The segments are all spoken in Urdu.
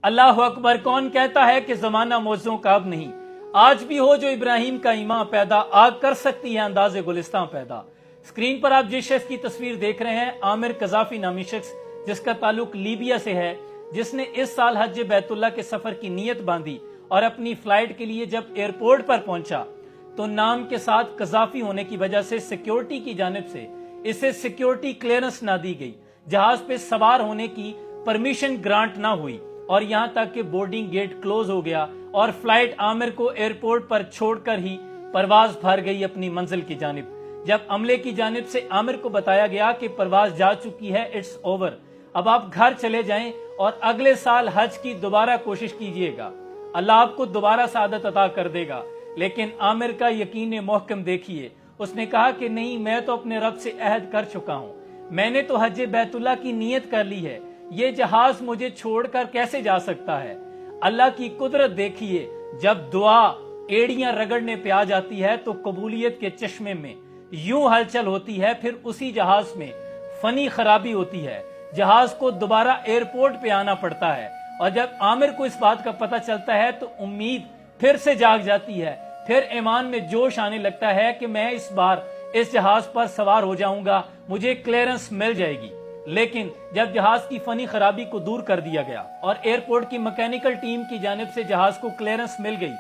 اللہ اکبر، کون کہتا ہے کہ زمانہ موزوں کا اب نہیں؟ آج بھی ہو جو ابراہیم کا ایمان پیدا، آگ کر سکتی ہے انداز گلستان پیدا۔ اسکرین پر آپ جس شخص کی تصویر دیکھ رہے ہیں، عامر قذافی نامی شخص جس کا تعلق لیبیا سے ہے، جس نے اس سال حج بیت اللہ کے سفر کی نیت باندھی اور اپنی فلائٹ کے لیے جب ایئرپورٹ پر پہنچا تو نام کے ساتھ قذافی ہونے کی وجہ سے سیکیورٹی کی جانب سے اسے سیکیورٹی کلیئرنس نہ دی گئی، جہاز پہ سوار ہونے کی پرمیشن گرانٹ نہ ہوئی، اور یہاں تک کہ بورڈنگ گیٹ کلوز ہو گیا اور فلائٹ عامر کو ایئرپورٹ پر چھوڑ کر ہی پرواز بھر گئی اپنی منزل کی جانب۔ جب عملے کی جانب سے عامر کو بتایا گیا کہ پرواز جا چکی ہے، اٹس اوور، اب آپ گھر چلے جائیں اور اگلے سال حج کی دوبارہ کوشش کیجئے گا، اللہ آپ کو دوبارہ سعادت عطا کر دے گا۔ لیکن عامر کا یقین محکم دیکھیے، اس نے کہا کہ نہیں، میں تو اپنے رب سے عہد کر چکا ہوں، میں نے تو حج بیت اللہ کی نیت کر لی ہے، یہ جہاز مجھے چھوڑ کر کیسے جا سکتا ہے؟ اللہ کی قدرت دیکھیے، جب دعا ایڑیاں رگڑنے پہ آ جاتی ہے تو قبولیت کے چشمے میں یوں ہلچل ہوتی ہے، پھر اسی جہاز میں فنی خرابی ہوتی ہے، جہاز کو دوبارہ ایئرپورٹ پہ آنا پڑتا ہے، اور جب عامر کو اس بات کا پتہ چلتا ہے تو امید پھر سے جاگ جاتی ہے، پھر ایمان میں جوش آنے لگتا ہے کہ میں اس بار اس جہاز پر سوار ہو جاؤں گا، مجھے کلیئرنس مل جائے گی۔ لیکن جب جہاز کی فنی خرابی کو دور کر دیا گیا اور ایئرپورٹ کی میکینیکل ٹیم کی جانب سے جہاز کو کلیئرنس مل گئی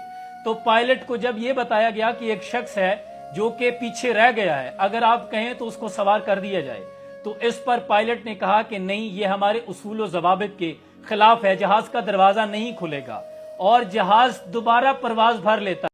تو پائلٹ کو جب یہ بتایا گیا کہ ایک شخص ہے جو کہ پیچھے رہ گیا ہے، اگر آپ کہیں تو اس کو سوار کر دیا جائے، تو اس پر پائلٹ نے کہا کہ نہیں، یہ ہمارے اصول و ضوابط کے خلاف ہے، جہاز کا دروازہ نہیں کھلے گا، اور جہاز دوبارہ پرواز بھر لیتا